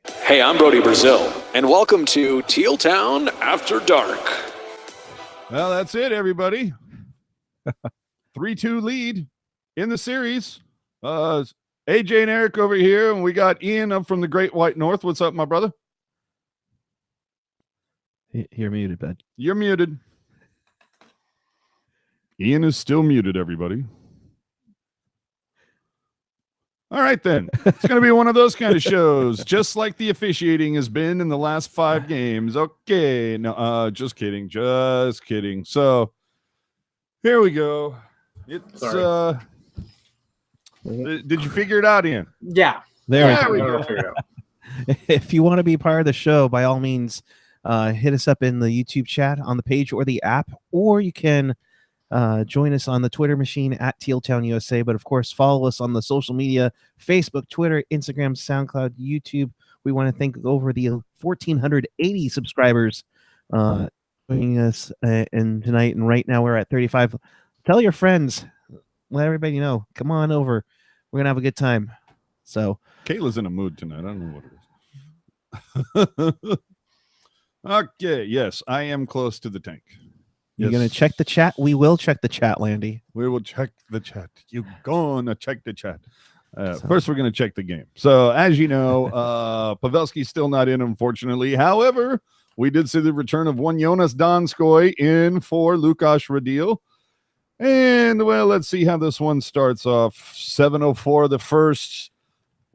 Hey, I'm Brody Brazil, and welcome to Teal Town After Dark. Well, that's it, everybody. 3-2 lead in the series. AJ and Eric over here, and we got Ian up from the Great White North. What's up, my brother? You're muted, bud. You're muted. Ian is still muted, everybody. All right, then. It's going to be one of those kind of shows, just like the officiating has been in the last 5 games. Okay. No, just kidding. Just kidding. So, here we go. It's did you figure it out, Ian? Yeah. There we go. If you want to be part of the show, by all means, hit us up in the YouTube chat on the page or the app, or you can join us on the Twitter machine at tealtownusa. But of course, follow us on the social media: Facebook, Twitter, Instagram, SoundCloud, YouTube. We want to thank over the 1,480 subscribers joining us and tonight. And right now we're at 35. Tell your friends, let everybody know. Come on over. We're gonna have a good time. So Kayla's in a mood tonight. I don't know what it is. Okay, yes, I am close to the tank. you're gonna check the chat. We will check the chat, Landy. We will check the chat. You're gonna check the chat. First, we're going to check the game. So, as you know, Pavelski's still not in, unfortunately. However, we did see the return of one Jonas Donskoy in for Lukas Radil. And, well, let's see how this one starts off. 7:04 the first.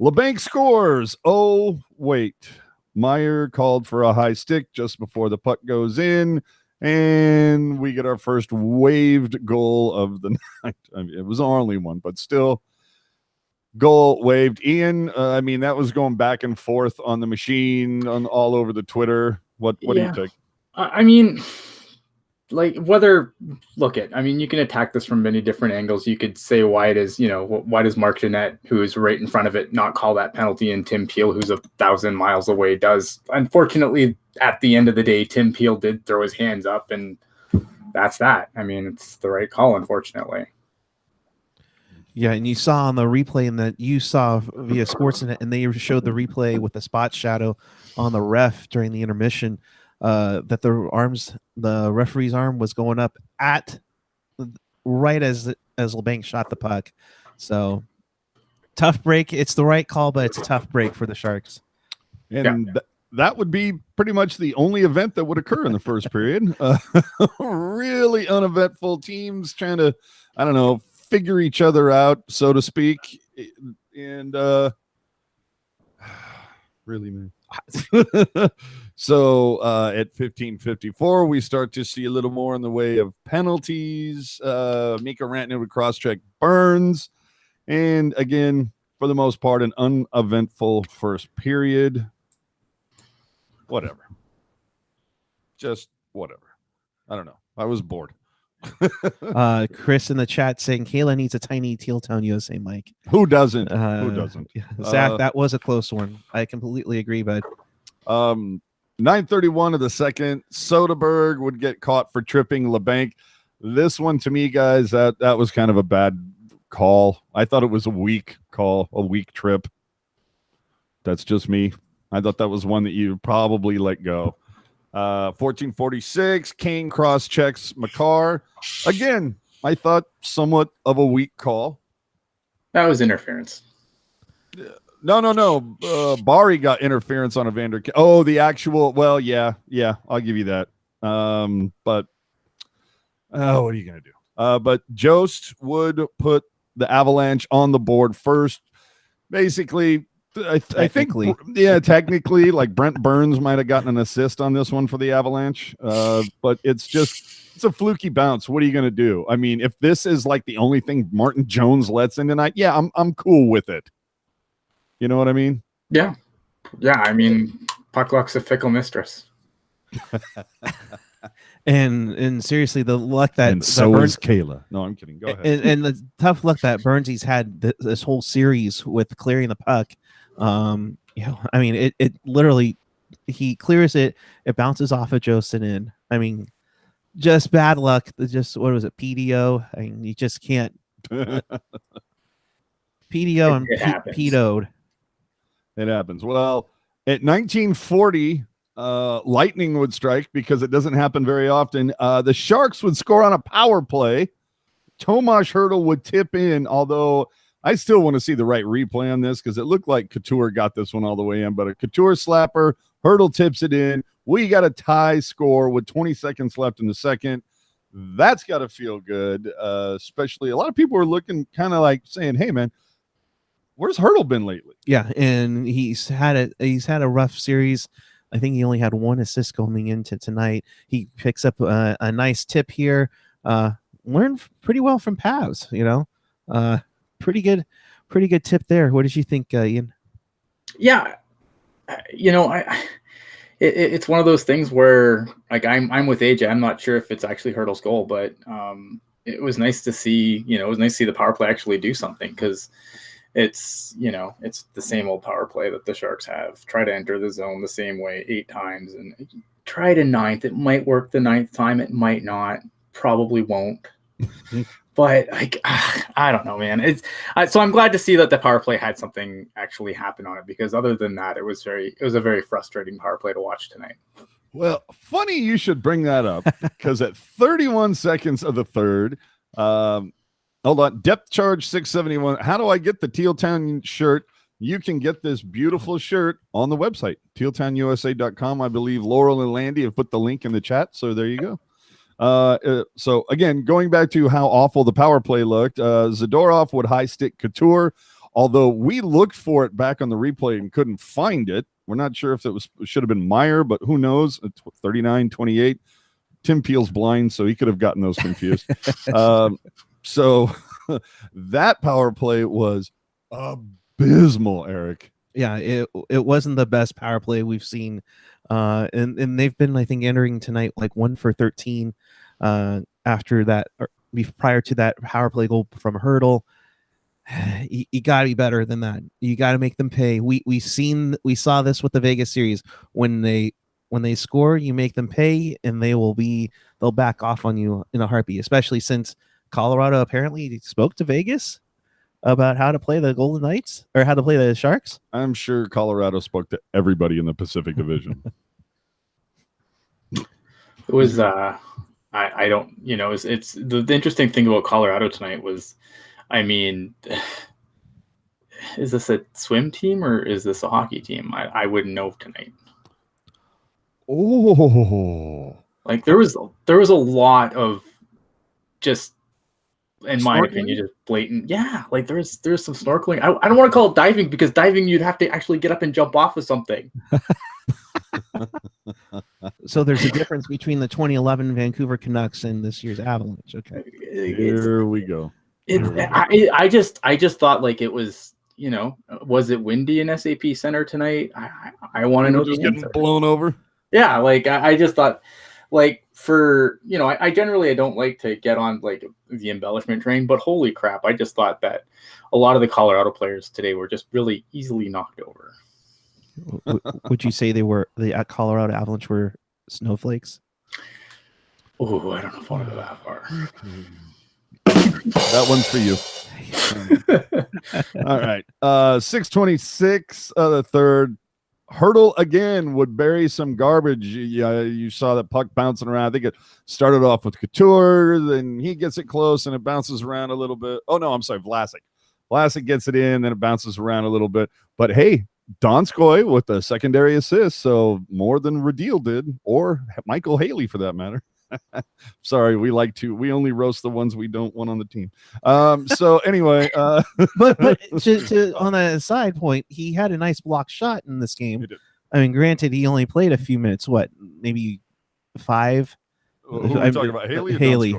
LeBanc scores. Oh, wait. Meyer called for a high stick just before the puck goes in. And we get our first waved goal of the night. I mean, it was our only one, but still. Goal waved. Ian, I mean, that was going back and forth on the machine, on all over the Twitter. What do you think? I mean, like, I mean, you can attack this from many different angles. You could say why does Mark Jeanette, who is right in front of it, not call that penalty, and Tim Teal, who's 1,000 miles away, does. Unfortunately, at the end of the day, Tim Teal did throw his hands up, and that's that. I mean, it's the right call, unfortunately. Yeah, and you saw on the replay, and that you saw via Sportsnet, and they showed the replay with the spot shadow on the ref during the intermission, that the referee's arm was going up at right as LeBanc shot the puck. So tough break. It's the right call, but it's a tough break for the Sharks. And that would be pretty much the only event that would occur in the first period. Really uneventful teams trying to, I don't know, figure each other out, so to speak. And really, man. So at 15:54, we start to see a little more in the way of penalties. Mika Rantanen would cross-check Burns. And again, for the most part, an uneventful first period. Whatever. Just whatever. I don't know. I was bored. Chris in the chat saying Kayla needs a tiny Teal Town USA mic. Who doesn't? Who doesn't? Zach, that was a close one. I completely agree, bud. 9:31 of the second, Soderberg would get caught for tripping LeBanc. This one, to me, guys, that was kind of a bad call. I thought it was a weak call, a weak trip. That's just me. I thought that was one that you probably let go. 14:46, Kane cross-checks McCarr. Again, I thought somewhat of a weak call. That was interference. No. Barry got interference on Evander. Oh, the actual. Well, yeah, I'll give you that. But what are you gonna do? But Jost would put the Avalanche on the board first. Basically, I think, technically, like Brent Burns might have gotten an assist on this one for the Avalanche. But it's a fluky bounce. What are you gonna do? I mean, if this is like the only thing Martin Jones lets in tonight, yeah, I'm cool with it. You know what I mean? Yeah. I mean, puck luck's a fickle mistress. and seriously, the luck that and so that is Kayla. No, I'm kidding. Go ahead. And the tough luck that Burnsy's had this whole series with clearing the puck. I mean, it literally, he clears it, it bounces off of Jostin in. I mean, just bad luck. Just what was it? PDO. I mean, you just can't. PDO and PDO'd. It happens. Well, At 1940, lightning would strike because it doesn't happen very often. The Sharks would score on a power play. Tomas Hertl would tip in, although I still want to see the right replay on this because it looked like Couture got this one all the way in, but a Couture slapper, Hertl tips it in. We got a tie score with 20 seconds left in the second. That's got to feel good, especially a lot of people are looking kind of like saying, hey, man, where's Hertl been lately? Yeah, and he's had a rough series. I think he only had one assist going into tonight. He picks up a nice tip here. Learned pretty well from Pavs, pretty good tip there. What did you think, Ian? Yeah, it's one of those things where, like, I'm with AJ. I'm not sure if it's actually Hertl's goal, but it was nice to see. It was nice to see the power play actually do something, because it's the same old power play that the Sharks have. Try to enter the zone the same way 8 times, and try to 9th. It might work the 9th time. It might not. Probably won't. But I don't know, man. So I'm glad to see that the power play had something actually happen on it, because other than that, it was a very frustrating power play to watch tonight. Well, funny you should bring that up, because at 31 seconds of the third, hold on, depth charge 671. How do I get the Teal Town shirt? You can get this beautiful shirt on the website, tealtownusa.com. I believe Laurel and Landy have put the link in the chat, so there you go. So again, going back to how awful the power play looked, Zadorov would high stick Couture, although we looked for it back on the replay and couldn't find it. We're not sure if it should have been Meyer, but who knows? 39-28. Tim Peel's blind, so he could have gotten those confused. So that power play was abysmal, Eric. Yeah, it wasn't the best power play we've seen. And they've been, I think, entering tonight like 1 for 13 after that, or prior to that power play goal from Hertl. You got to be better than that. You got to make them pay. We saw this with the Vegas series. When they score, you make them pay, and they'll back off on you in a heartbeat, especially since Colorado apparently spoke to Vegas about how to play the Golden Knights, or how to play the Sharks. I'm sure Colorado spoke to everybody in the Pacific Division. It was I don't, it's the interesting thing about Colorado tonight was, I mean, is this a swim team or is this a hockey team? I wouldn't know tonight. Oh, like there was a lot of just, in my opinion, just blatant. Yeah, like there's some snorkeling. I don't want to call it diving, because diving you'd have to actually get up and jump off of something. So there's a difference between the 2011 Vancouver Canucks and this year's Avalanche. Okay, here we go. I just thought, like, it was, was it windy in SAP Center tonight? I want to know. Just getting blown over. Yeah, like I just thought, like, for I generally don't like to get on like the embellishment train, but holy crap, I just thought that a lot of the Colorado players today were just really easily knocked over. Would you say the Colorado Avalanche were snowflakes? Oh, I don't know if I want to go that far. That one's for you. All right. 6:26 of the third. Hertl again would bury some garbage. You saw that puck bouncing around. I think it started off with Couture, then he gets it close and it bounces around a little bit. Oh, no, I'm sorry, Vlasic. Vlasic gets it in, then it bounces around a little bit. But hey, Donskoy with a secondary assist, so more than Radil did, or Michael Haley for that matter. Sorry, we only roast the ones we don't want on the team. So anyway, but on a side point, he had a nice block shot in this game. I mean, granted, he only played a few minutes. What, maybe 5? Who are we talking about? Haley.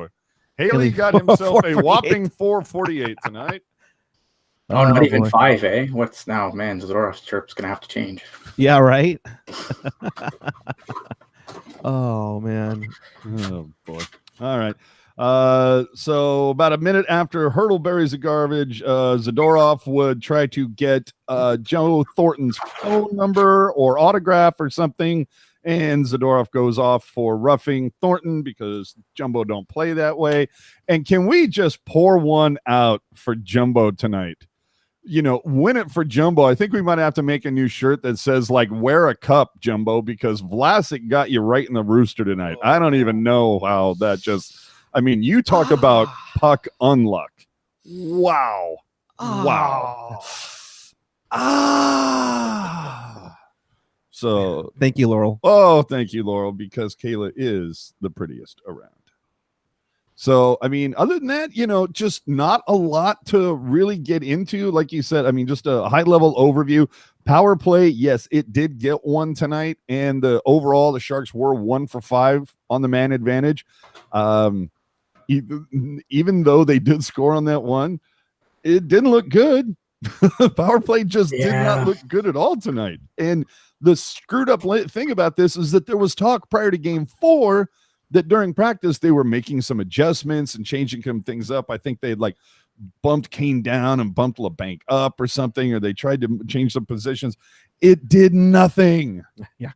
Haley got himself a whopping 448 tonight. Oh, not even 5, eh? What's now, man? Zadorov's chirp's gonna have to change. Yeah, right. Oh man. Oh boy. All right. So about a minute after Hertl buries the garbage, Zadorov would try to get Joe Thornton's phone number or autograph or something, and Zadorov goes off for roughing Thornton because Jumbo don't play that way. And can we just pour one out for Jumbo tonight? win it for Jumbo. I think we might have to make a new shirt that says like wear a cup, Jumbo, because Vlasic got you right in the rooster tonight. I don't even know how that you talk about puck unluck. Wow. Wow. So thank you, Laurel. Oh, thank you, Laurel, because Kayla is the prettiest around. So, other than that, just not a lot to really get into. Like you said, just a high-level overview. Power play, yes, it did get one tonight, and overall, the Sharks were 1 for 5 on the man advantage. Even though they did score on that one, it didn't look good. Power play just did not look good at all tonight. And the screwed up thing about this is that there was talk prior to game 4 that during practice they were making some adjustments and changing some things up. I think they'd bumped Kane down and bumped LeBanc up or something, or they tried to change some positions. It did nothing. Yeah.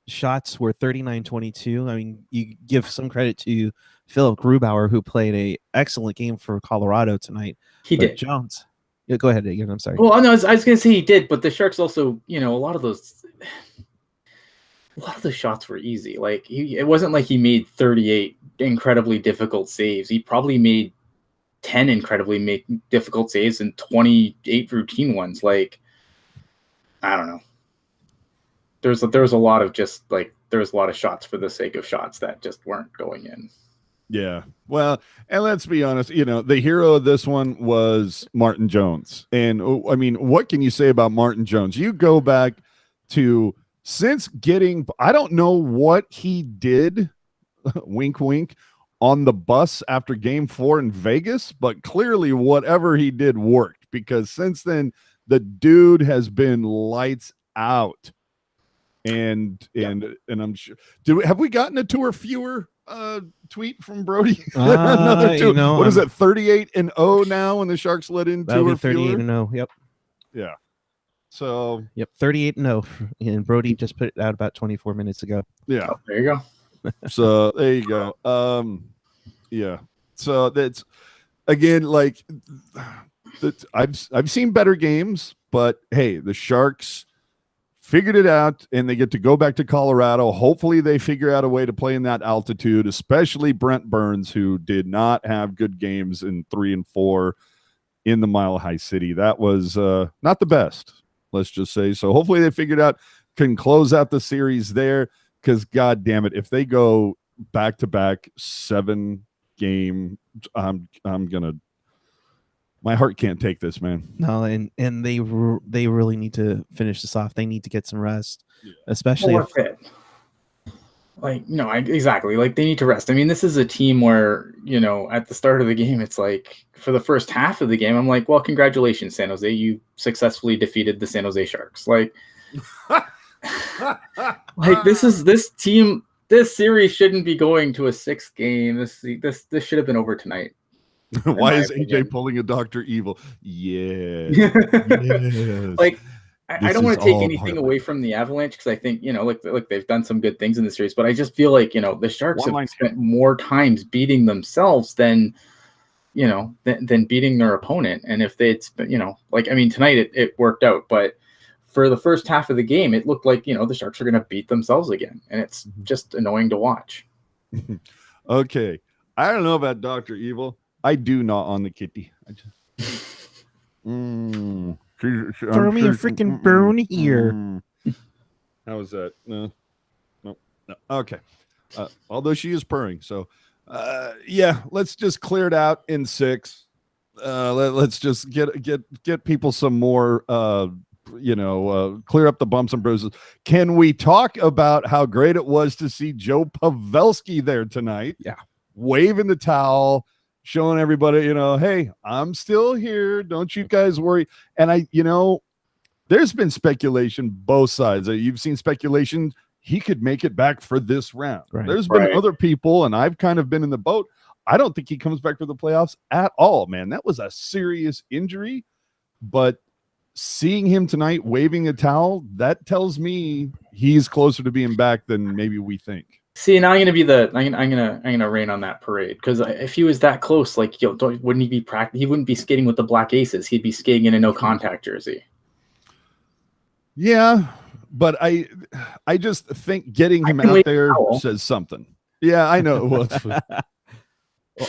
Shots were 39-22. You give some credit to Philip Grubauer, who played a excellent game for Colorado tonight. He did. Jones. Yeah, go ahead, Ian. I'm sorry. Well, no, I was going to say he did, but the Sharks also, a lot of those shots were easy. It wasn't like he made 38 incredibly difficult saves. He probably made 10 incredibly difficult saves and 28 routine ones. I don't know. There was a lot of there was a lot of shots for the sake of shots that just weren't going in. Yeah. Well, and let's be honest, the hero of this one was Martin Jones. And what can you say about Martin Jones? You go back to I don't know what he did, wink, wink, on the bus after game 4 in Vegas, but clearly whatever he did worked, because since then the dude has been lights out. And I'm sure. Have we gotten a 2 or fewer tweet from Brody? Another 2. What is it? 38-0 now, when the Sharks let in 2 or 38-0. Yep. Yeah. So. Yep. 38-0, and Brody just put it out about 24 minutes ago. Yeah. Oh, there you go. So there you go. Yeah. So that's again I've seen better games, but hey, the Sharks figured it out, and they get to go back to Colorado. Hopefully they figure out a way to play in that altitude, especially Brent Burns, who did not have good games in 3 and 4 in the Mile High City. That was not the best, let's just say. So hopefully they figured out, can close out the series there, because God damn it, if they go back-to-back 7-game, I'm gonna. My heart can't take this, man. No, and they really need to finish this off. They need to get some rest, especially exactly. They need to rest. This is a team where, at the start of the game, it's for the first half of the game, I'm well, congratulations, San Jose. You successfully defeated the San Jose Sharks. This series shouldn't be going to a 6th game. This should have been over tonight. Why is AJ pulling a Dr. Evil? Yeah. Yes. I don't want to take anything away from the Avalanche, because I think, they've done some good things in the series, but I just feel the Sharks have spent more times beating themselves than beating their opponent. And if they'd tonight it worked out, but for the first half of the game, it looked like, the Sharks are going to beat themselves again. And it's just annoying to watch. Okay. I don't know about Dr. Evil. I do not on the kitty. Throw me a freaking bone here. How is that? No. Okay. Although she is purring, so let's just clear it out in 6. Let's just get people some more. Clear up the bumps and bruises. Can we talk about how great it was to see Joe Pavelski there tonight? Yeah, waving the towel, showing everybody, hey, I'm still here. Don't you guys worry. And there's been speculation both sides. You've seen speculation he could make it back for this round. Right. There's been other people, and I've kind of been in the boat. I don't think he comes back for the playoffs at all, man. That was a serious injury, but seeing him tonight waving a towel, that tells me he's closer to being back than maybe we think. See, now I'm gonna rain on that parade, because if he was that close, like, wouldn't he be He wouldn't be skating with the Black Aces. He'd be skating in a no contact jersey. Yeah, but I just think getting him out there says something. Yeah, I know. Well,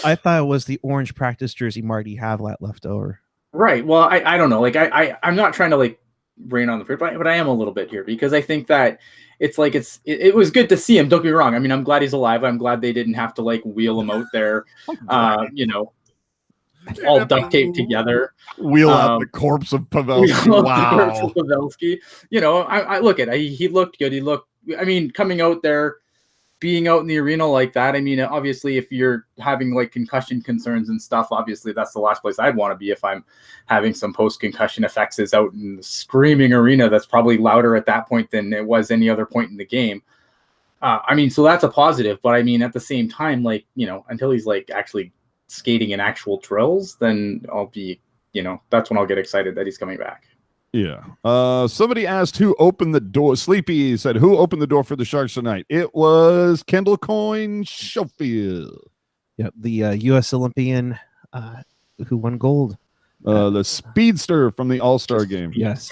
I thought it was the orange practice jersey Marty Havlat left over. Right. Well, I don't know. Like, I'm not trying to like rain on the parade, but I am a little bit here, because I think that it's like it was good to see him. Don't get me wrong. I mean, I'm glad he's alive. I'm glad they didn't have to like wheel him out there, all duct taped together. Wheel out the corpse of Pavelski. Wow. Pavelski. I look at it. He looked good. I mean, coming out there, being out in the arena like that. I mean, obviously, if you're having like concussion concerns and stuff, obviously that's the last place I'd want to be if I'm having some post-concussion effects, is out in the screaming arena. That's probably louder at that point than it was any other point in the game. I mean, so that's a positive, but I mean, at the same time, like, until he's like actually skating in actual drills, then I'll be, that's when I'll get excited that he's coming back. Yeah. Somebody asked who opened the door. Sleepy said, who opened the door for the Sharks tonight? It was Kendall Coyne Schofield. Yep, the U.S. Olympian who won gold. The speedster from the All-Star game. Yes.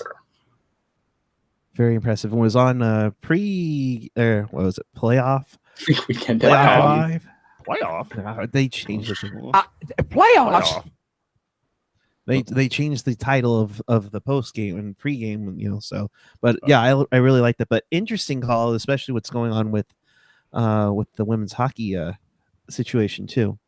Very impressive. And was on what was it? Playoff? Weekend Playoff? They changed it. Playoffs? They changed the title of the post game and pre-game, so. But yeah, I really liked it. But interesting call, especially what's going on with the women's hockey situation too.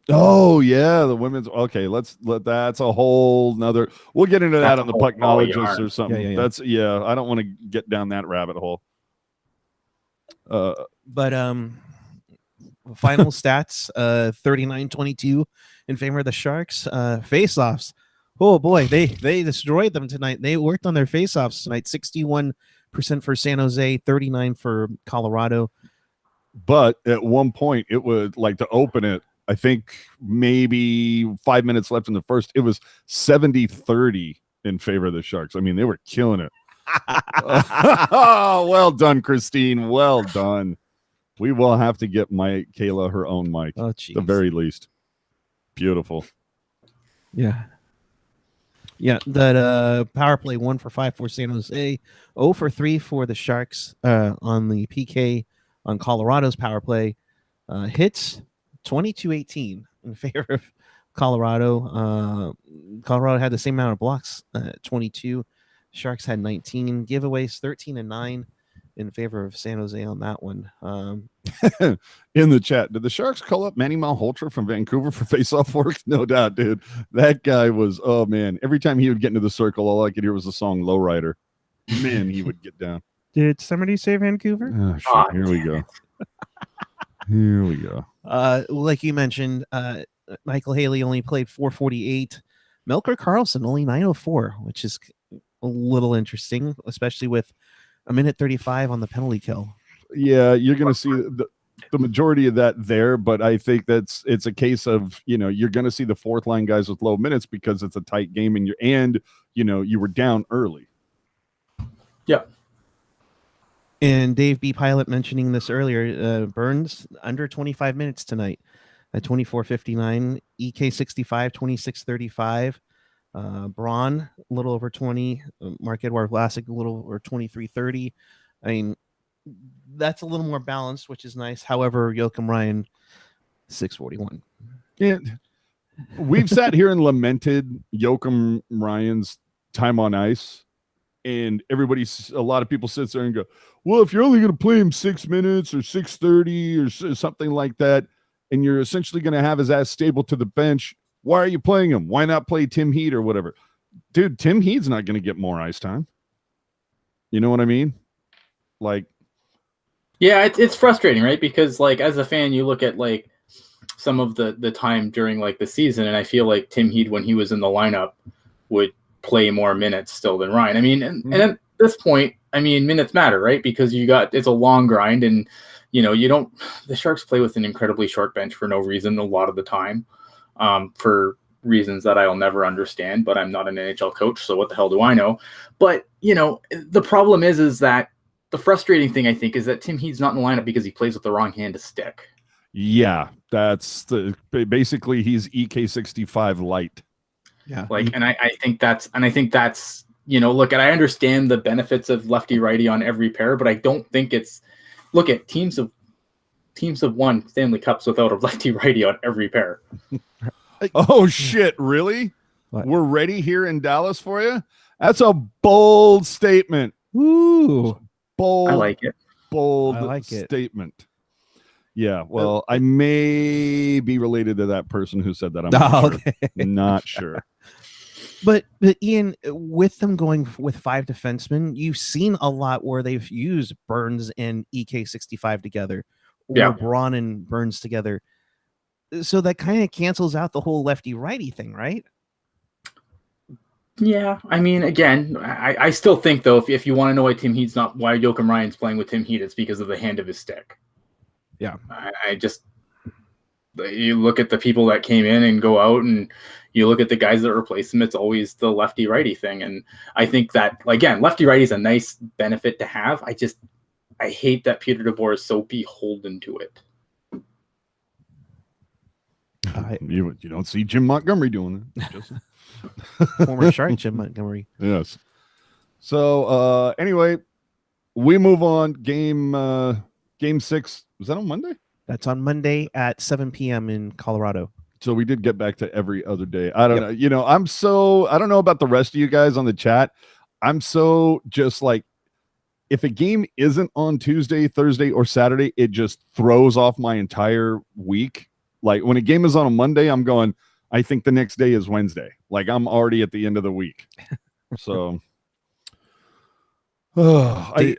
Oh yeah, the women's. Okay, that's a whole nother. We'll get into that on the Pucknologist or something. Yeah. I don't want to get down that rabbit hole. But final stats: 39-22 in favor of the Sharks. Face-offs. Oh boy, they destroyed them tonight. They worked on their face-offs tonight. 61% for San Jose, 39% for Colorado. But at one point, it was like, to open it, I think maybe 5 minutes left in the first, it was 70-30 in favor of the Sharks. I mean, they were killing it. Oh, well done, Christine. Well done. We will have to get Kayla her own mic, at the very least. Beautiful. Yeah. Yeah, that power play 1 for 5 for San Jose, 0 for 3 for the Sharks on the PK on Colorado's power play. Hits 22-18 in favor of Colorado. Colorado had the same amount of blocks, 22. Sharks had 19. Giveaways 13-9 in favor of San Jose on that one. In the chat, did the Sharks call up Manny Malhotra from Vancouver for face-off work? No doubt, dude. That guy was, oh man, every time he would get into the circle, all I could hear was the song Lowrider. Man, he would get down. Did somebody say Vancouver? Oh, shit. Here we go. Here we go. Like you mentioned, Michael Haley only played 448. Melker Karlsson only 904, which is a little interesting, especially with a minute 35 on the penalty kill. Yeah, you're going to see the majority of that there, but I think it's a case of, you're going to see the fourth line guys with low minutes because it's a tight game and you were down early. Yeah. And Dave B. Pilot mentioning this earlier, Burns under 25 minutes tonight at 24:59, EK 65, 26:35. Braun a little over 20, Mark-Edouard Vlasic a little over 23:30. I mean, that's a little more balanced, which is nice. However, Joakim Ryan 6:41. Yeah, we've sat here and lamented Joakim Ryan's time on ice, and a lot of people sit there and go, well, if you're only going to play him 6 minutes or 6:30 or something like that, and you're essentially going to have his ass stable to the bench, why are you playing him? Why not play Tim Heed or whatever? Dude, Tim Heed's not going to get more ice time. You know what I mean? Like, yeah, it's frustrating, right? Because like as a fan, you look at like some of the time during like the season, and I feel like Tim Heed, when he was in the lineup, would play more minutes still than Ryan. I mean, and at this point, I mean, minutes matter, right? Because it's a long grind, and the Sharks play with an incredibly short bench for no reason a lot of the time. For reasons that I'll never understand, but I'm not an NHL coach, so what the hell do I know? But, the problem is that the frustrating thing, I think, is that Tim Heed's not in the lineup because he plays with the wrong hand to stick. Yeah, that's basically he's EK65 light. Yeah. And I think that's look, and I understand the benefits of lefty righty on every pair, but I don't think it's look at teams have won Stanley Cups without a lefty righty on every pair. Oh shit, really? What? We're ready here in Dallas for you? That's a bold statement. Ooh. Bold. I like it. Bold I like it. statement. Yeah, well, I may be related to that person who said that. I'm not sure. Okay. Not sure. But Ian, with them going with 5 defensemen, you've seen a lot where they've used Burns and EK65 together, or Braun and Burns together. So that kind of cancels out the whole lefty-righty thing, right? Yeah, I mean, again, I still think though, if you want to know why Joakim Ryan's playing with Tim Heed, it's because of the hand of his stick. Yeah, you look at the people that came in and go out, and you look at the guys that replace him. It's always the lefty righty thing, and I think that again, lefty righty is a nice benefit to have. I hate that Peter DeBoer is so beholden to it. You don't see Jim Montgomery doing that. Former Shark Jim Montgomery. Yes. So anyway, we move on. Game 6. Was that on Monday? That's on Monday at 7 p.m. in Colorado. So we did get back to every other day. I don't know. You know, I don't know about the rest of you guys on the chat. I'm so just like, if a game isn't on Tuesday, Thursday, or Saturday, it just throws off my entire week. Like when a game is on a Monday, I'm going, I think the next day is Wednesday. Like I'm already at the end of the week. So, I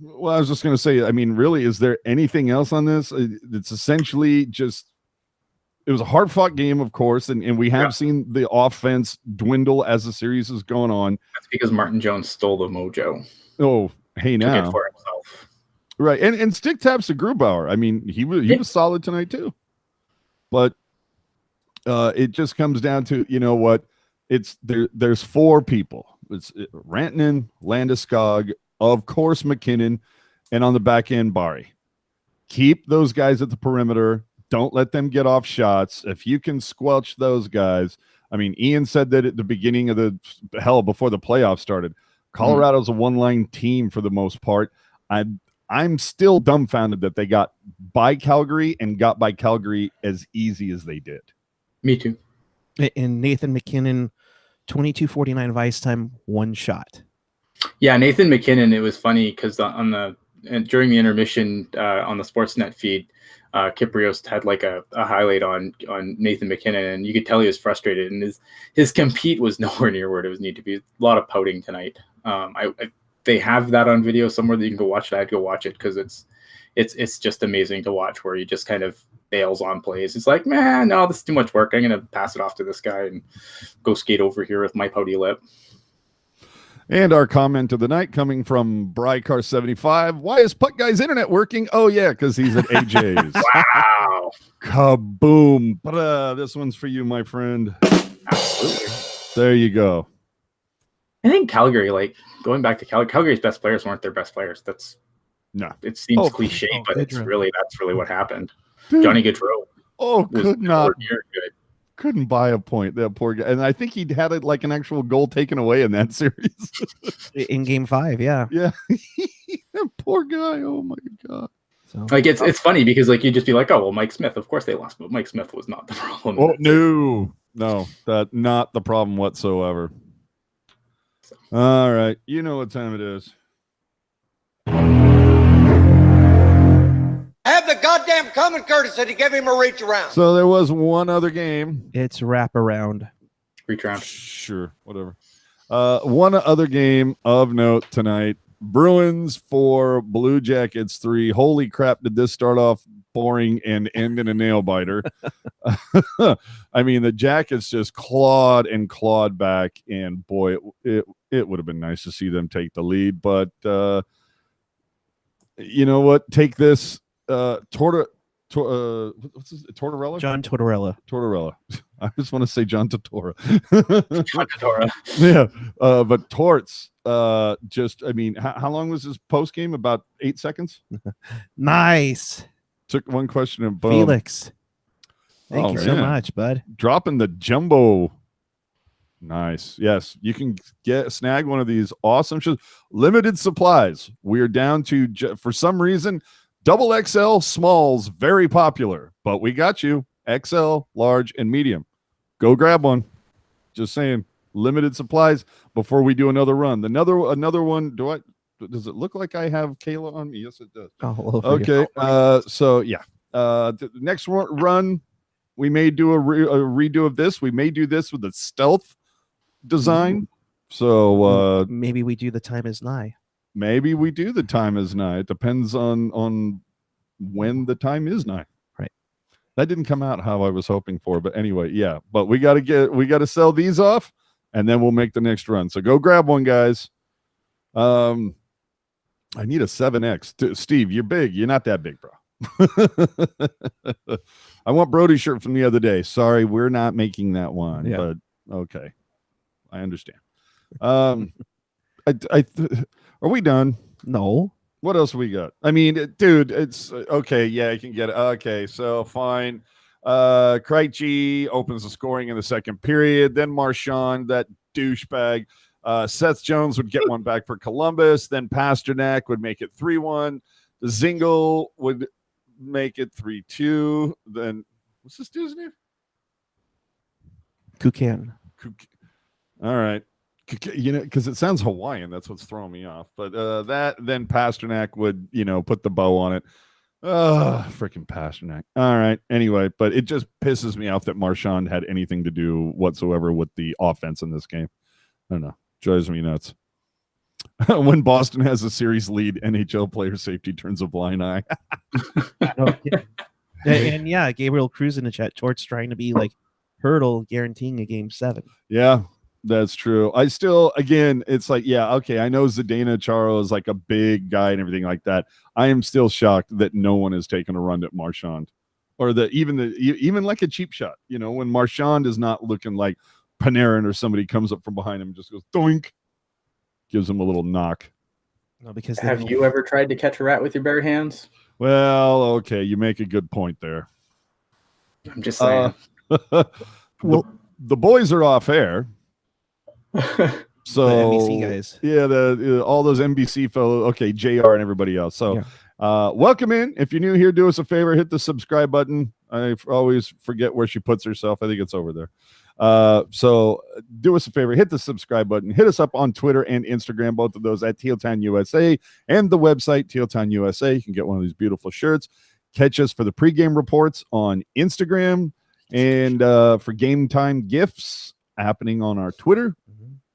was just going to say, I mean, really, is there anything else on this? It's essentially just, it was a hard-fought game, of course, and we have seen the offense dwindle as the series is going on. That's because Martin Jones stole the mojo. Oh, hey, now. Took it for himself. Right, and stick taps to Grubauer. I mean, he was solid tonight, too. But it just comes down to, you know what, it's there's 4 people. It's Rantanen, Landeskog, of course McKinnon, and on the back end, Barry. Keep those guys at the perimeter. Don't let them get off shots. If you can squelch those guys, I mean, Ian said that at the beginning of before the playoffs started, Colorado's a one-line team for the most part. I'm still dumbfounded that they got by Calgary as easy as they did. Me too. And Nathan McKinnon, 22:49 of ice time, 1 shot. Yeah, Nathan McKinnon. It was funny because during the intermission on the Sportsnet feed, Kiprios had like a highlight on Nathan McKinnon, and you could tell he was frustrated, and his compete was nowhere near where it was need to be. A lot of pouting tonight. They have that on video somewhere that you can go watch it. I had to go watch it because it's just amazing to watch, where he just kind of bails on plays. It's like, man, no, this is too much work. I'm gonna pass it off to this guy and go skate over here with my pouty lip. And our comment of the night coming from Brycar75. Why is Puck Guy's internet working? Oh, yeah, because he's at AJ's. Wow. Kaboom. This one's for you, my friend. Absolutely. There you go. I think Calgary, like going back to Calgary's best players weren't their best players. It seems cliche, but that's really what happened. Dude. Johnny Gaudreau. Oh, was nowhere near good. Couldn't buy a point, that poor guy. And I think he'd had it like an actual goal taken away in that series. In game 5, yeah. Yeah. That poor guy. Oh my God. So, like it's funny because like you'd just be like, oh well, Mike Smith, of course they lost, but Mike Smith was not the problem. Oh no, that not the problem whatsoever. So. All right. You know what time it is. Have the goddamn common courtesy to give him a reach around. So there was one other game. It's wraparound. Reach around. Sure, whatever. One other game of note tonight. Bruins 4, Blue Jackets 3. Holy crap, did this start off boring and end in a nail biter. I mean, the Jackets just clawed back, and boy, it would have been nice to see them take the lead. But you know what? Take this. What's his Tortorella? John Tortorella. Tortorella. I just want to say John Tortora. John Tortora. Yeah. But Torts, just, I mean, how long was his post game? About 8 seconds? Nice. Took one question and boom. Felix. Thank you so man. much, bud. Dropping the jumbo. Nice. Yes, you can snag one of these awesome shows. Limited supplies. We're down to, for some reason, double XL smalls, very popular, but we got you. XL, large, and medium. Go grab one. Just saying. Limited supplies before we do another run. Another one. Does it look like I have Kayla on me? Yes, it does. Okay. So yeah. The next run, we may do a redo of this. We may do this with a stealth design. So maybe we do the time is nigh. Maybe we do the time is nigh. It depends on when the time is nigh. Right. That didn't come out how I was hoping for, but anyway, yeah. But we got to sell these off, and then we'll make the next run. So go grab one, guys. I need a 7X. Steve, you're big. You're not that big, bro. I want Brody's shirt from the other day. Sorry, we're not making that one. Yeah. But okay. I understand. Are we done? No. What else we got? I mean, dude, it's okay. Yeah, I can get it. Okay, so fine. Krejci opens the scoring in the second period. Then Marchand, that douchebag. Seth Jones would get one back for Columbus. Then Pasternak would make it 3-1. The Zingle would make it 3-2. Then what's this dude's name? Kukan. All right. You know, because it sounds Hawaiian. That's what's throwing me off. But then Pasternak would, put the bow on it. Freaking Pasternak. All right. Anyway, but it just pisses me off that Marchand had anything to do whatsoever with the offense in this game. I don't know. Drives me nuts. When Boston has a series lead, NHL player safety turns a blind eye. And yeah, Gabriel Cruz in the chat. Torts trying to be like Hertl, guaranteeing a game 7. Yeah. That's true. I still, again, it's like, yeah, okay. I know Zdeno Chara is like a big guy and everything like that. I am still shocked that no one has taken a run at Marchand, or even like a cheap shot. When Marchand is not looking like Panarin or somebody comes up from behind him and just goes doink, gives him a little knock. No, because have you ever tried to catch a rat with your bare hands? Well, okay, you make a good point there. I'm just saying. The boys are off air. So the NBC guys, yeah, all those NBC fellows, okay, JR and everybody else. So yeah. Welcome in. If you're new here, do us a favor, hit the subscribe button. I always forget where she puts herself. I think it's over there. So do us a favor, hit the subscribe button, hit us up on Twitter and Instagram, both of those at tealtownusa, and the website tealtownusa. You can get one of these beautiful shirts. Catch us for the pregame reports on Instagram, and for game time gifts happening on our Twitter.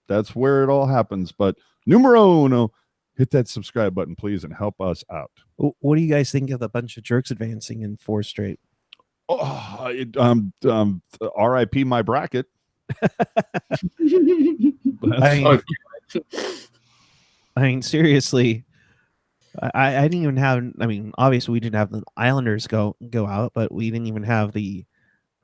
That's where it all happens. But numero uno, hit that subscribe button, please, and help us out. What do you guys think of a bunch of jerks advancing in 4 straight? R.I.P. my bracket. I mean, seriously, I didn't even have. I mean, obviously, we didn't have the Islanders go out, but we didn't even have the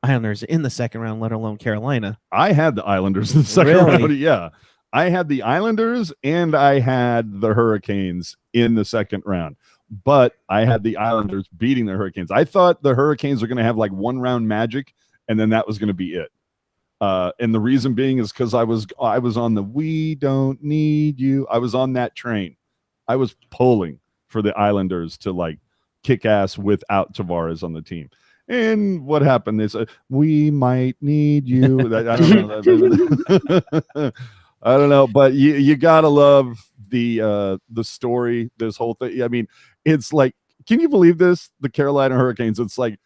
Islanders in the second round, let alone Carolina. I had the Islanders in the second round. Yeah. I had the Islanders and I had the Hurricanes in the second round. But I had the Islanders beating the Hurricanes. I thought the Hurricanes were going to have like 1 round magic, and then that was going to be it. And the reason being is because I was on the we don't need you. I was on that train. I was pulling for the Islanders to like kick ass without Tavares on the team. And what happened is we might need you. I don't know. I don't know, but you gotta love the story. This whole thing. I mean, it's like, can you believe this? The Carolina Hurricanes. It's like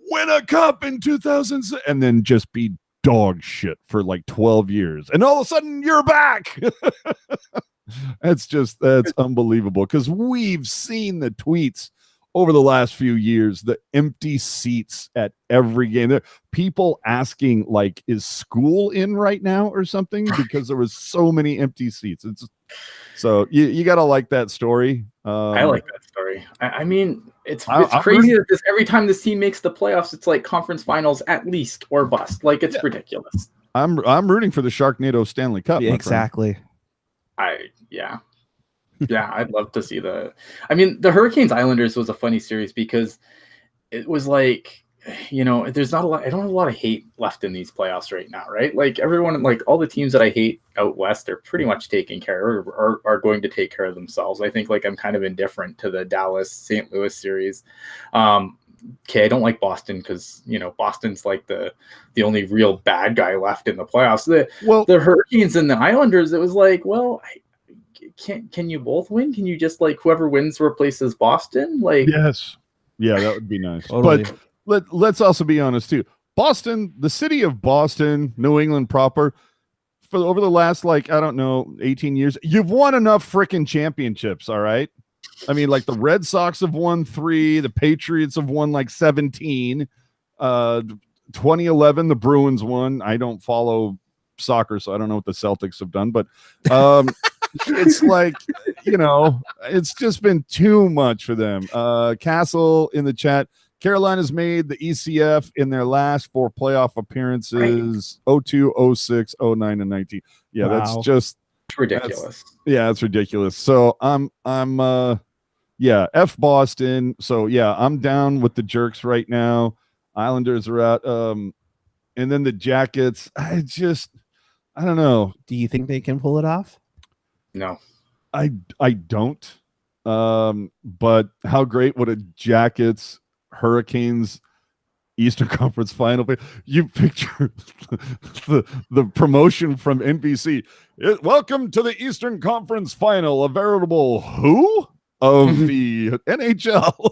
win a cup in 2006, and then just be dog shit for like 12 years, and all of a sudden you're back. That's unbelievable, because we've seen the tweets over the last few years, the empty seats at every game. There people asking, like, is school in right now or something? Because there was so many empty seats. It's so you gotta like that story. I like that story. I mean, it's I'm crazy that every time this team makes the playoffs, it's like conference finals at least or bust. Like, it's ridiculous. I'm rooting for the Sharknado Stanley Cup. Yeah, exactly. Yeah, I'd love to see the. I mean, the Hurricanes Islanders was a funny series because it was like, there's not a lot. I don't have a lot of hate left in these playoffs right now, right? Like everyone, like all the teams that I hate out west, are pretty much taking care or are going to take care of themselves. I think like I'm kind of indifferent to the Dallas St. Louis series. Okay, I don't like Boston because Boston's like the only real bad guy left in the playoffs. The Hurricanes and the Islanders, it was like, well, can you both win? Can you just like whoever wins replaces Boston? Like, yes, yeah, that would be nice. Totally. But let's also be honest too. Boston, the city of Boston, New England proper, for over the last 18 years, you've won enough freaking championships. All right. I mean, like the Red Sox have won 3, the Patriots have won like 17. 2011, the Bruins won. I don't follow soccer, so I don't know what the Celtics have done, but it's like, it's just been too much for them. Castle in the chat, Carolina's made the ECF in their last 4 playoff appearances, 02, 06, 09, and 19. Yeah, wow. That's just ridiculous. It's ridiculous. So F Boston. So I'm down with the Jerks right now. Islanders are out. And then the Jackets, I don't know. Do you think they can pull it off? No, I don't. But how great would a Jackets Hurricanes Eastern Conference Final be? You picture the promotion from NBC. Welcome to the Eastern Conference Final, a veritable who of the NHL.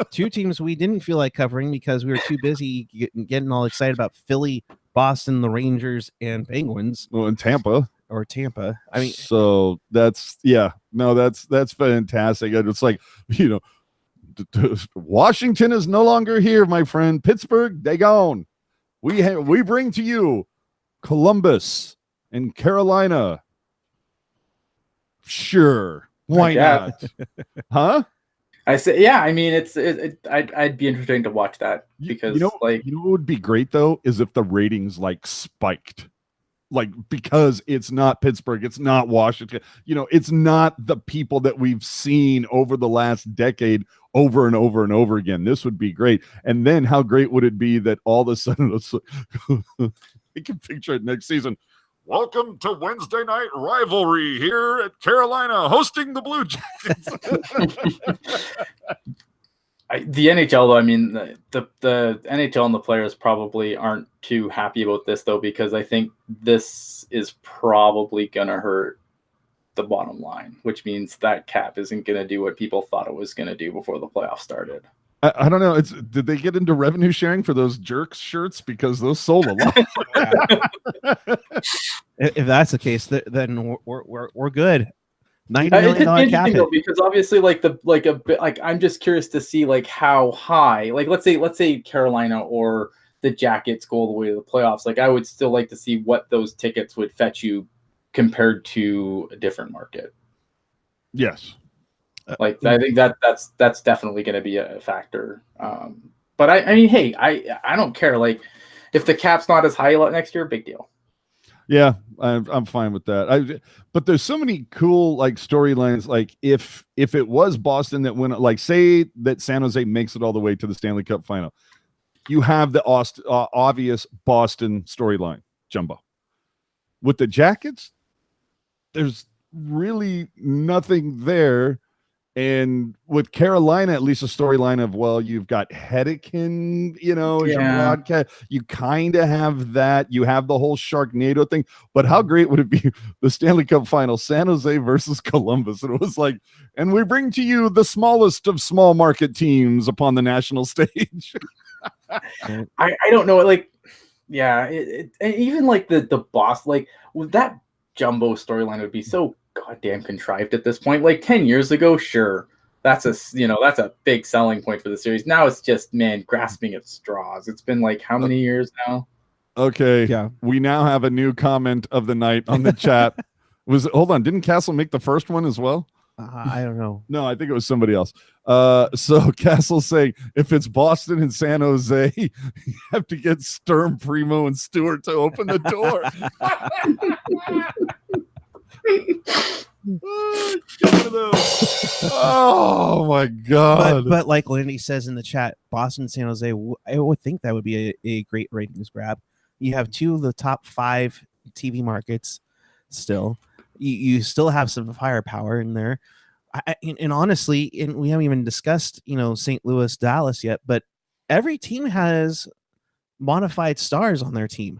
2 teams we didn't feel like covering because we were too busy getting all excited about Philly, Boston, the Rangers, and Penguins. Well, in Tampa. I mean, so that's fantastic. It's like, Washington is no longer here, my friend. Pittsburgh, they gone. We bring to you Columbus and Carolina. Sure, why not? Huh? I say, I mean, I'd be interesting to watch that because what would be great though is if the ratings spiked. Because it's not Pittsburgh, it's not Washington, it's not the people that we've seen over the last decade over and over and over again. This would be great. And then how great would it be that all of a sudden I can picture it next season. Welcome to Wednesday night rivalry here at Carolina, hosting the Blue Jackets. The NHL, though, I mean, the NHL and the players probably aren't too happy about this, though, because I think this is probably going to hurt the bottom line, which means that cap isn't going to do what people thought it was going to do before the playoffs started. I don't know. Did they get into revenue sharing for those Jerks shirts? Because those sold a lot. If that's the case, then we're good. $90 million cap hit. Because obviously, I'm just curious to see how high. Let's say Carolina or the Jackets go all the way to the playoffs. I would still like to see what those tickets would fetch you compared to a different market. Yes. I think that's definitely going to be a factor. But I mean, hey, I don't care. If the cap's not as high next year, big deal. Yeah, I'm fine with that. But there's so many cool storylines. If it was Boston that went, say that San Jose makes it all the way to the Stanley Cup final, you have the obvious Boston storyline, Jumbo. With the Jackets, there's really nothing there. And with Carolina, at least a storyline of, you've got Hedekin, as your broadcast. You kind of have that. You have the whole Sharknado thing. But how great would it be, the Stanley Cup final, San Jose versus Columbus? And it was and we bring to you the smallest of small market teams upon the national stage. I don't know. And even the boss, with that Jumbo storyline would be so goddamn contrived at this point. 10 years ago, sure, that's a big selling point for the series. Now it's just, man, grasping at straws. It's been like how many years now? Okay. Yeah. We now have a new comment of the night on the chat. Hold on, didn't Castle make the first one as well? I don't know. No, I think it was somebody else. So Castle's saying if it's Boston and San Jose, you have to get Sturm, Primo, and Stewart to open the door. Oh my God. But like Lindy says in the chat, Boston, San Jose, I would think that would be a great ratings grab. You have 2 of the top 5 TV markets still. You still have some firepower in there. And honestly, we haven't even discussed, St. Louis, Dallas yet, but every team has modified stars on their team.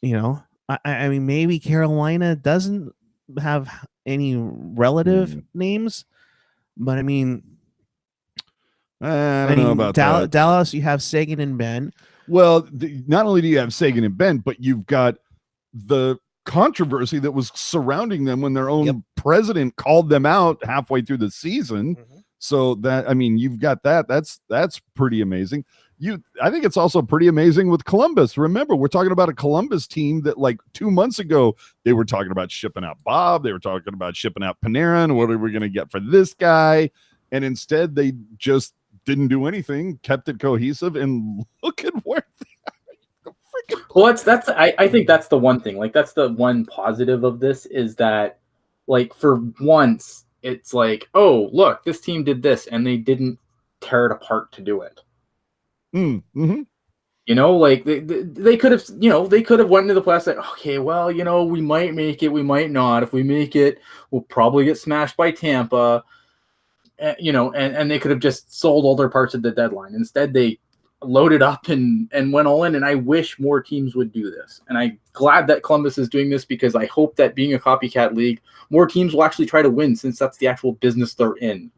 I mean, maybe Carolina doesn't have any relative names, but I mean, I don't know about that. Dallas, you have Sagan and Ben. Well, not only do you have Sagan and Ben, but you've got the controversy that was surrounding them when their own president called them out halfway through the season. So that, I mean, you've got that. That's pretty amazing. I think it's also pretty amazing with Columbus. Remember, we're talking about a Columbus team that like 2 months ago, they were talking about shipping out Bob. They were talking about shipping out Panarin. What are we going to get for this guy? And instead they just didn't do anything, kept it cohesive, and look at where well, I think that's the one thing. Like, that's the one positive of this is that, like, for once, it's like, oh, look, this team did this, and they didn't tear it apart to do it. Mm-hmm. Like they could have, they could have went into the playoffs like, okay, well, we might make it, we might not. If we make it, we'll probably get smashed by Tampa. And they could have just sold all their parts at the deadline. Instead, they loaded up and went all in. And I wish more teams would do this. And I'm glad that Columbus is doing this because I hope that being a copycat league, more teams will actually try to win since that's the actual business they're in.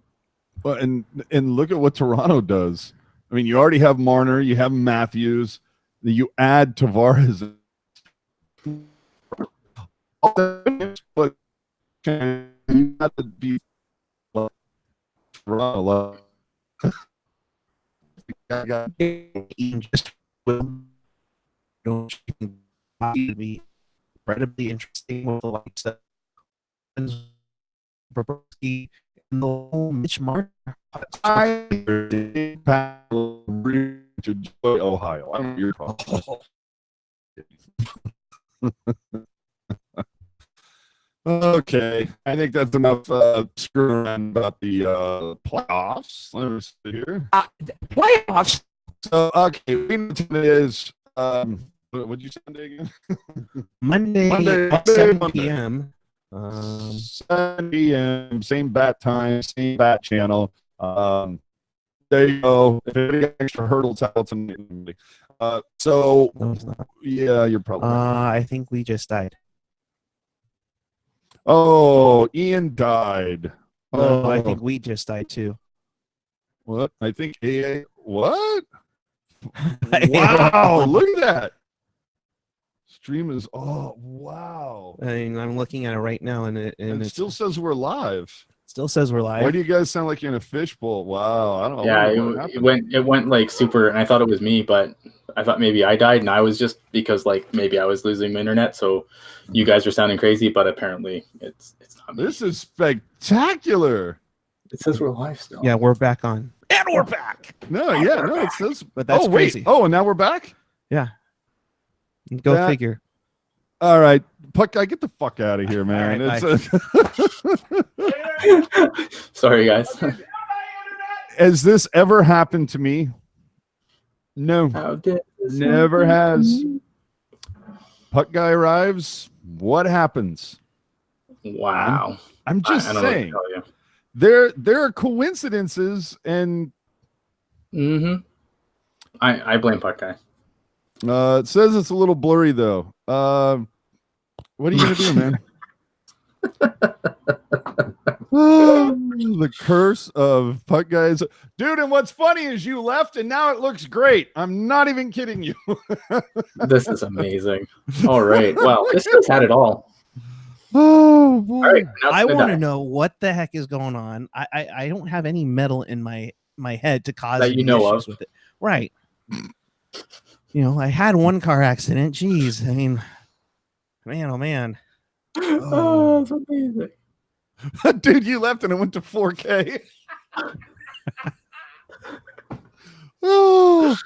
Well, and look at what Toronto does. I mean, you already have Marner, you have Matthews, you add Tavares. But you have to be Toronto. Just don't be incredibly interesting with the likes of Pavelski and the whole Mitch Martin. I to Ohio. I don't know your problem. Okay, I think that's enough screwing around about the playoffs. Let me see here. Playoffs. So, okay, we know what it is. What'd you say again? Monday at 7 p.m. 7 p.m. Same bat time, same bat channel. There you go. If any extra Hertl towel tonight. So yeah, you're probably right. I think we just died. Oh, Ian died. No, I think we just died too. What? I think AA. What? Wow! Look at that. Stream is. Oh, wow! I mean, I'm looking at it right now, and it still says we're live. Still says we're live. Why do you guys sound like you're in a fishbowl? Wow, I don't know. Yeah, it went like super, and I thought it was me, but I thought maybe I died, and I was just because like maybe I was losing my internet, so you guys are sounding crazy, but apparently it's not me. This is spectacular. It says we're live still. Yeah, we're back on. And we're back. It says. But that's crazy. Oh, and now we're back. Yeah. Go figure. All right, Puck guy, get the fuck out of here, man. Right, Sorry, guys. Has this ever happened to me? No. How did this Never happen? has. Puck guy arrives. What happens? Wow. I'm just I don't know what to saying. tell you. There are coincidences, and I blame Puck guy. it says it's a little blurry though. What are you gonna do, man? The curse of Puck guys, dude. And what's funny is you left, and now it looks great. I'm not even kidding you. This is amazing. All right. Wow, this guy's had it all. Oh boy. All right, now I it's gonna want to die. know what the heck is going on. I don't have any metal in my head to cause That you any know issues of. with it. Right. I had one car accident. Jeez. I mean, man, oh man. Oh, that's amazing. Dude, you left and it went to 4K. Oh,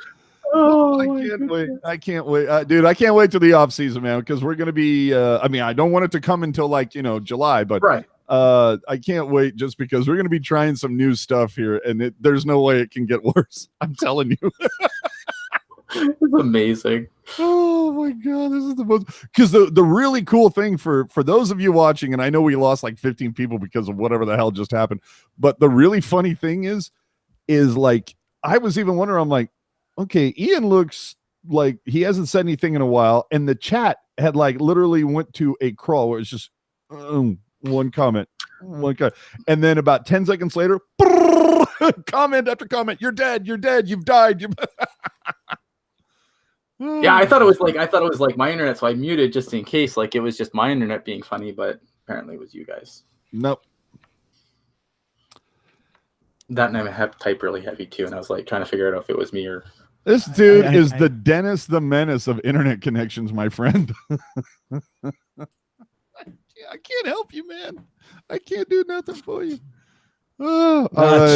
Oh, I can't wait. I can't wait. Dude, I can't wait till the off season, man, because we're going to be, I mean, I don't want it to come until July, but right. I can't wait just because we're going to be trying some new stuff here and there's no way it can get worse. I'm telling you. It's amazing. Oh my god, this is the most, because the really cool thing for those of you watching, and I know we lost like 15 people because of whatever the hell just happened, but the really funny thing is like I was even wondering, I'm like, okay, Ian looks like he hasn't said anything in a while, and the chat had like literally went to a crawl where it's just one comment, and then about 10 seconds later, comment after comment, you're dead, you've died. Yeah, I thought it was like my internet, so I muted just in case, like it was just my internet being funny, but apparently it was you guys. Nope. That name I have to type really heavy too, and I was like trying to figure out if it was me or This dude is the Dennis the Menace of internet connections, my friend. I can't help you, man. I can't do nothing for you. Oh,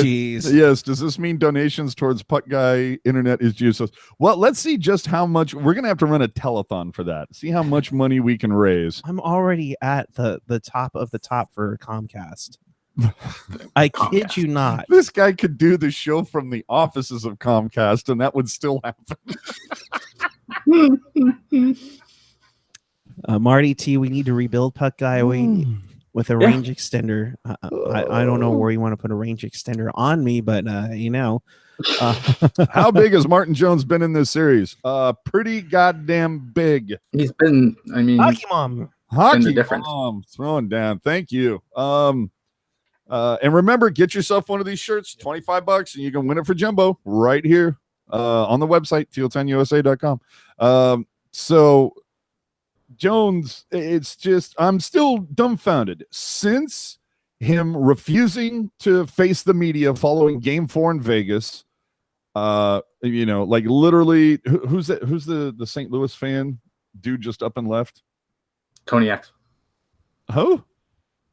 jeez. Yes. Does this mean donations towards Puck Guy Internet is useless? Well, let's see just how much we're going to have to run a telethon for that. See how much money we can raise. I'm already at the top of the top for Comcast. I kid you not. This guy could do the show from the offices of Comcast, and that would still happen. Marty T, we need to rebuild Puck Guy with a range extender. I don't know where you want to put a range extender on me, but How big has Martin Jones been in this series? Pretty goddamn big. he's been. I mean, Hockey Mom. Hockey difference. Mom throwing down. Thank you. And remember, get yourself one of these shirts, $25, and you can win it for Jumbo right here on the website, tealtownusa.com. So Jones, it's just, I'm still dumbfounded since him refusing to face the media following Game 4 in Vegas. Like literally, who's that? Who's the St. Louis fan dude just up and left? Tony X. Who?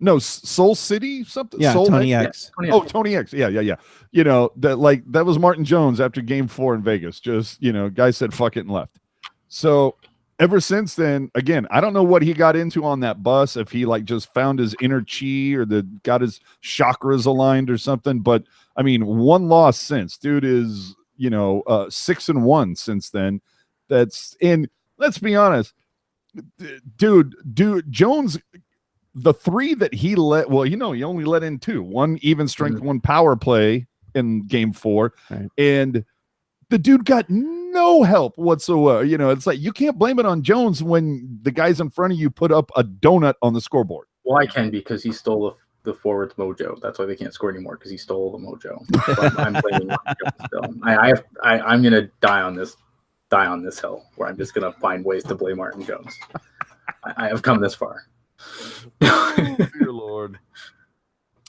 No, Soul City something. Yeah, Soul Tony X. X. Tony Oh, X. Tony X. Yeah. That was Martin Jones after Game 4 in Vegas. Just guy said fuck it and left. So ever since then, again, I don't know what he got into on that bus. If he like just found his inner chi or got his chakras aligned or something. But I mean, one loss since. Dude is 6-1 since then. And let's be honest, dude Jones. The three that he let, he only let in two. One even strength, one power play in Game 4, right. And the dude got no help whatsoever. It's like you can't blame it on Jones when the guys in front of you put up a donut on the scoreboard. Well, I can because he stole the forward's mojo. That's why they can't score anymore because he stole the mojo. So I'm blaming Jones still. I'm gonna die on this hill where I'm just gonna find ways to blame Martin Jones. I have come this far. Oh, dear Lord.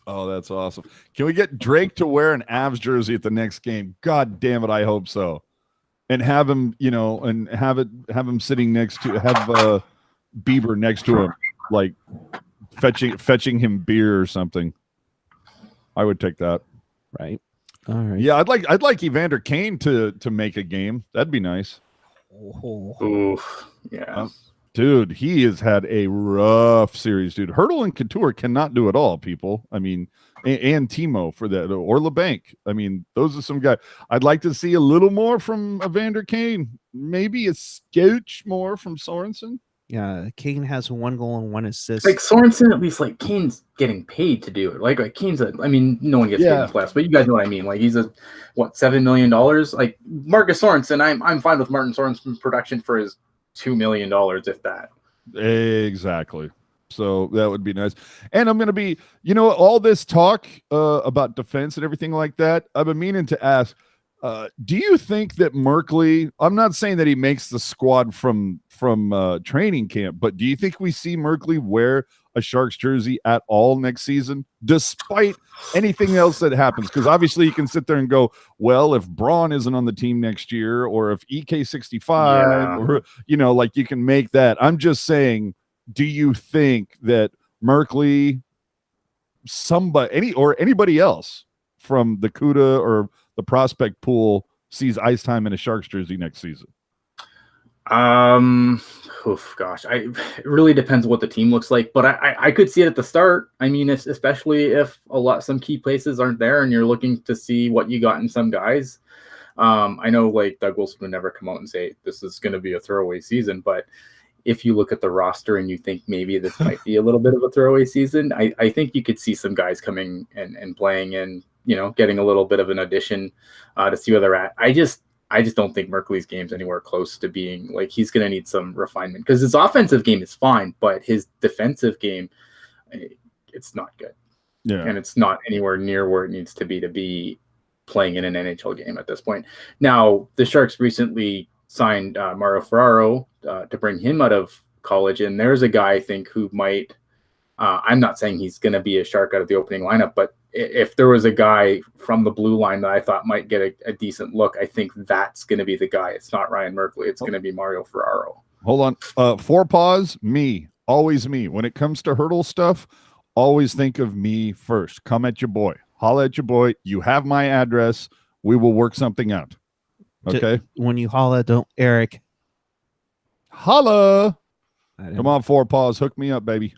Oh, that's awesome. Can we get Drake to wear an Avs jersey at the next game? God damn it, I hope so. And have him, and have him sitting next to Bieber next to him, like fetching him beer or something. I would take that. Right. All right. Yeah, I'd like Evander Kane to make a game. That'd be nice. Oof. Yeah. Dude, he has had a rough series, dude. Hertl and Couture cannot do it all, people. I mean, and Timo for that, or LeBanc. I mean, those are some guys. I'd like to see a little more from Evander Kane. Maybe a scotch more from Sorensen. Yeah, Kane has 1 goal and 1 assist. Like Sorensen, at least like Kane's getting paid to do it. Like Kane's no one gets paid in class, but you guys know what I mean. Like he's $7 million. Like Marcus Sorensen, I'm fine with Martin Sorensen's production for his $2 million, if that. Exactly. So that would be nice. And I'm going to be, all this talk about defense and everything like that. I've been meaning to ask, do you think that Merkley, I'm not saying that he makes the squad from training camp, but do you think we see Merkley wear a Sharks jersey at all next season, despite anything else that happens. Because obviously you can sit there and go, well, if Braun isn't on the team next year, or if EK65, or, you know, like you can make that. I'm just saying, do you think that Merkley, anybody else from the CUDA or the prospect pool sees ice time in a Sharks jersey next season? It really depends what the team looks like, but I could see it at the start. I mean, especially if some key places aren't there and you're looking to see what you got in some guys. I know like Doug Wilson would never come out and say this is going to be a throwaway season, but if you look at the roster and you think maybe this might be a little bit of a throwaway season, I think you could see some guys coming and playing and, you know, getting a little bit of an addition to see where they're at. I just don't think Merkley's game's anywhere close to being like, he's going to need some refinement, because his offensive game is fine, but his defensive game, it's not good. Yeah. And it's not anywhere near where it needs to be playing in an NHL game at this point. Now, the Sharks recently signed Mario Ferraro to bring him out of college. And there's a guy, I think, who might, I'm not saying he's going to be a Shark out of the opening lineup, but if there was a guy from the blue line that I thought might get a decent look, I think that's going to be the guy. It's not Ryan Merkley. It's going to be Mario Ferraro. Hold on. Forepaws, me. Always me. When it comes to Hertl stuff, always think of me first. Come at your boy. Holla at your boy. You have my address. We will work something out. Okay? When you holla, don't Eric. Holla. Come on, Forepaws. Hook me up, baby.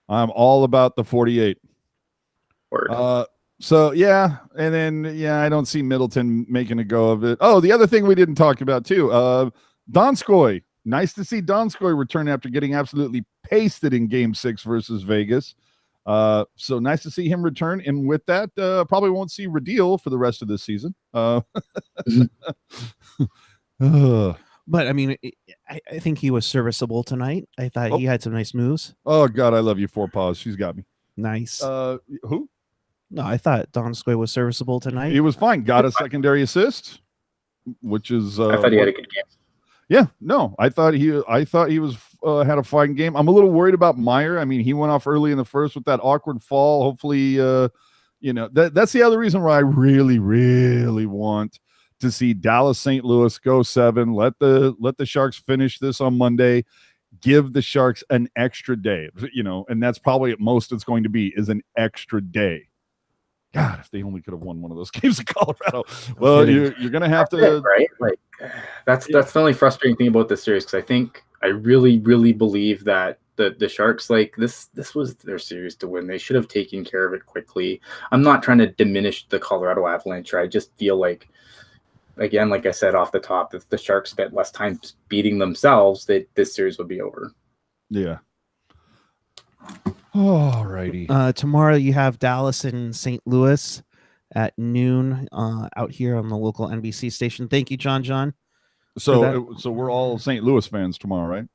I'm all about the 48. So yeah, and then I don't see Middleton making a go of it. Oh, the other thing we didn't talk about too, Donskoy. Nice to see Donskoy return after getting absolutely pasted in Game 6 versus Vegas. So nice to see him return, and with that, probably won't see Radil for the rest of this season. But I mean, I think he was serviceable tonight. I thought he had some nice moves. Oh God, I love you, Forepaws. She's got me. Nice. Who? No, I thought Donskoy was serviceable tonight. He was fine. Got a secondary assist, which is. I thought he had a good game. Yeah, no, I thought he was had a fine game. I'm a little worried about Meyer. I mean, he went off early in the first with that awkward fall. Hopefully, that's the other reason why I really, really want to see Dallas St. Louis go 7. Let the Sharks finish this on Monday. Give the Sharks an extra day, and that's probably at most it's going to be is an extra day. God, if they only could have won one of those games in Colorado. Well, you're going to have to. Right? Like, that's the only frustrating thing about this series, because I really, really believe that the Sharks, like, this was their series to win. They should have taken care of it quickly. I'm not trying to diminish the Colorado Avalanche. I just feel like, again, like I said off the top, if the Sharks spent less time beating themselves, that this series would be over. Yeah. All righty. Tomorrow you have Dallas and St. Louis at noon out here on the local NBC station. Thank you, John. So we're all St. Louis fans tomorrow, right?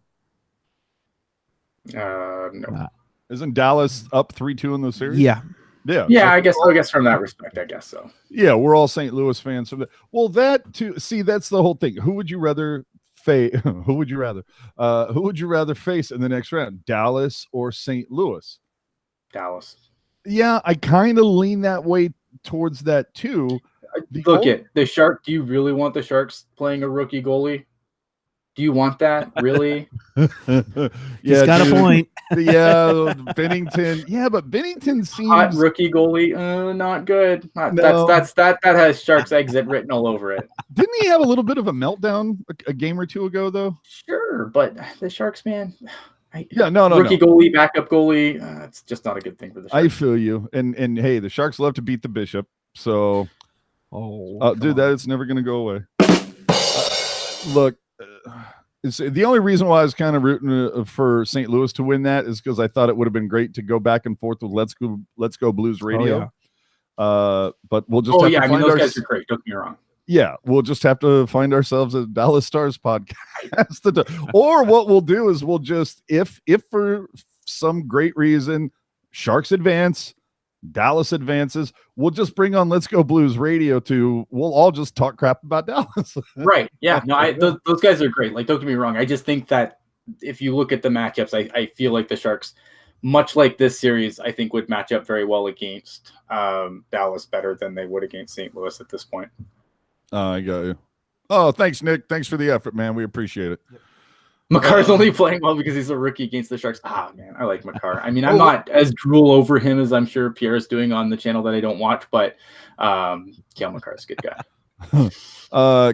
No. Isn't Dallas up 3-2 in the series? Yeah. Yeah, I guess from that respect, I guess so. Yeah, we're all St. Louis fans. Well, that too. See, that's the whole thing. Who would you rather Who would you rather face in the next round, Dallas or St. Louis? Dallas. Yeah, I kind of lean that way towards that too. Look at the Shark. Do you really want the Sharks playing a rookie goalie? Do you want that really? He's got a point. Yeah, Bennington. Yeah, but Bennington seems hot rookie goalie. Not good. No. That has Sharks exit written all over it. Didn't he have a little bit of a meltdown a game or two ago, though? Sure, but the Sharks, man. Rookie goalie, backup goalie. It's just not a good thing for the Sharks. I feel you. And hey, the Sharks love to beat the Bishop. So, dude, that's never going to go away. Look. It's the only reason why I was kind of rooting for St. Louis to win that is because I thought it would have been great to go back and forth with Let's Go Blues Radio. But we'll just have to find those guys are great. Don't get me wrong. Yeah, we'll just have to find ourselves a Dallas Stars podcast. Or what we'll do is we'll just if for some great reason Sharks advance, Dallas advances, we'll just bring on Let's Go Blues Radio we'll all just talk crap about Dallas. Right. Yeah. No, those guys are great. Like, don't get me wrong. I just think that if you look at the matchups, I feel like the Sharks much like this series, I think would match up very well against Dallas better than they would against St. Louis at this point. I got you. Oh, thanks, Nick. Thanks for the effort, man. We appreciate it. Makar's only playing well because he's a rookie against the Sharks. Man, I like Makar. I mean, I'm not as drool over him as I'm sure Pierre is doing on the channel that I don't watch, but Cale Makar's a good guy.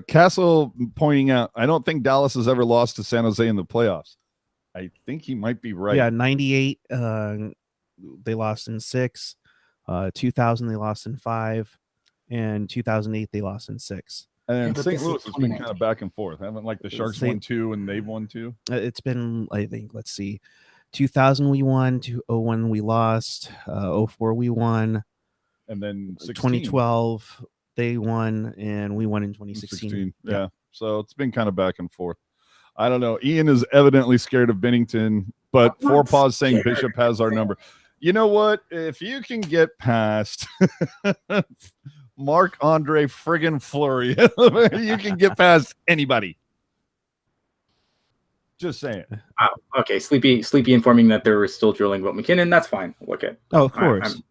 Castle pointing out, I don't think Dallas has ever lost to San Jose in the playoffs. I think he might be right. Yeah, 98, they lost in 6. 2000, they lost in 5. And 2008, they lost in 6. And Yeah, St. Louis has been kind of back and forth. Haven't like the Sharks won 2 and they've won 2? It's been, I think, let's see. 2000 we won, 2001 we lost, 04 we won. And then 2012 they won, and we won in 2016. Yeah. So it's been kind of back and forth. I don't know. Ian is evidently scared of Binnington, but Four Paws saying Bishop has our number. You know what? If you can get past Marc-Andre friggin' Fleury, you can get past anybody. Just saying. Okay, Sleepy informing that they were still drilling about McKinnon. That's fine. Look at. Oh, of course.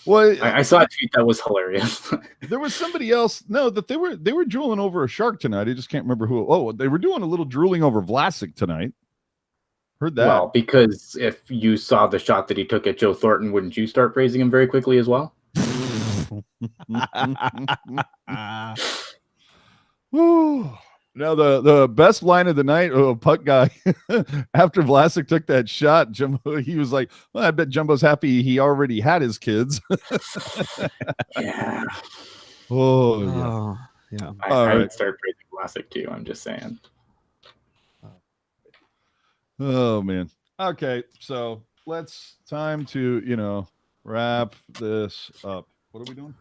Well, I saw a tweet that was hilarious. There was somebody else. No, that they were drooling over a Shark tonight. I just can't remember who. Oh, they were doing a little drooling over Vlasic tonight. Heard that. Well, because if you saw the shot that he took at Joe Thornton, wouldn't you start praising him very quickly as well? Woo. Now the best line of the night, puck guy, after Vlasic took that shot, Jumbo, he was like, well, I bet Jumbo's happy he already had his kids. Yeah. Oh, yeah. I would start praising Vlasic too. I'm just saying. Oh man. Okay, so time to wrap this up. What are we doing?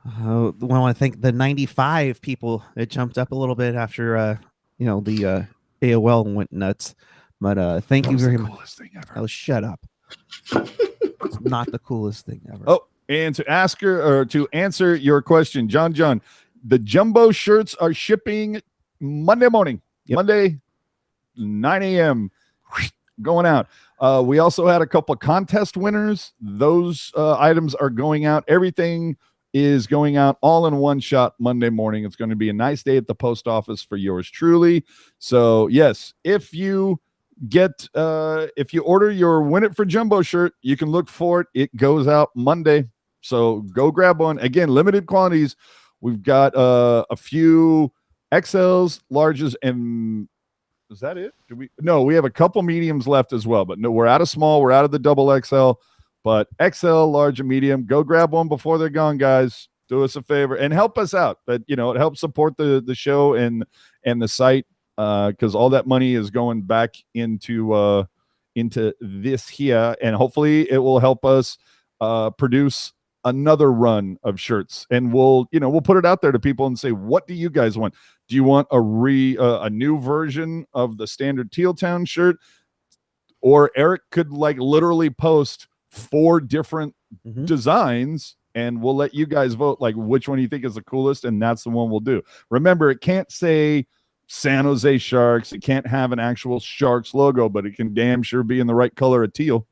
Well, I think the 95 people, it jumped up a little bit after the AOL went nuts. But thank you very much. Coolest thing ever. Oh, shut up. It's not the coolest thing ever. Oh, and to answer your question, John, the Jumbo shirts are shipping Monday morning. Yep. Monday, 9 a.m. going out. We also had a couple of contest winners. Those items are going out. Everything is going out all in one shot Monday morning. It's going to be a nice day at the post office for yours truly. So yes, if you order your Win It for Jumbo shirt, you can look for it. It goes out Monday. So go grab one. Again, limited quantities. We've got a few XLs, larges, and is that it? No, we have a couple mediums left as well, but no, we're out of small. We're out of the double XL, but XL, large, and medium. Go grab one before they're gone, guys. Do us a favor and help us out. But it helps support the show and the site because all that money is going back into this here, and hopefully it will help us produce another run of shirts, and we'll put it out there to people and say, what do you guys want? Do you want a new version of the standard Teal Town shirt? Or Erik could literally post 4 different designs, and we'll let you guys vote which one you think is the coolest, and that's the one we'll do. Remember, it can't say San Jose Sharks. It can't have an actual Sharks logo, but it can damn sure be in the right color of teal.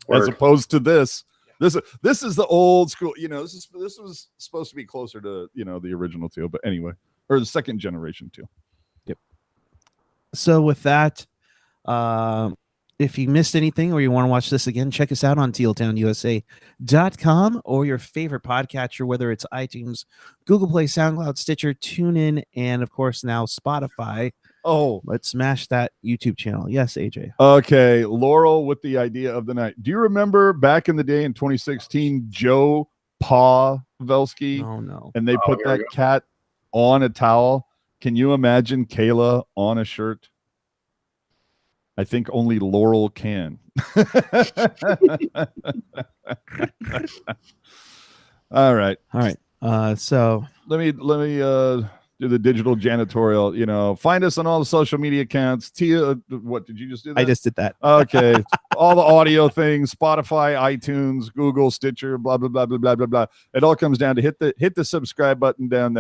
Word. As opposed to this. This is the old school. This was supposed to be closer to the original teal, but anyway. Or the second generation too. Yep. So with that, if you missed anything or you want to watch this again, check us out on tealtownusa.com or your favorite podcatcher, whether it's iTunes, Google Play, SoundCloud, Stitcher, TuneIn, and of course now Spotify. Oh, let's smash that YouTube channel. Yes, AJ. Okay, Laurel with the idea of the night. Do you remember back in the day in 2016, Joe Pavelski? Oh no. And they put that cat on a towel. Can you imagine Kayla on a shirt? I think only Laurel can. All right. So let me do the digital janitorial. Find us on all the social media accounts. Tia, what did you just do that? I just did that. Okay. All the audio things, Spotify, iTunes, Google, Stitcher, blah blah blah blah blah blah blah. It all comes down to hit the subscribe button down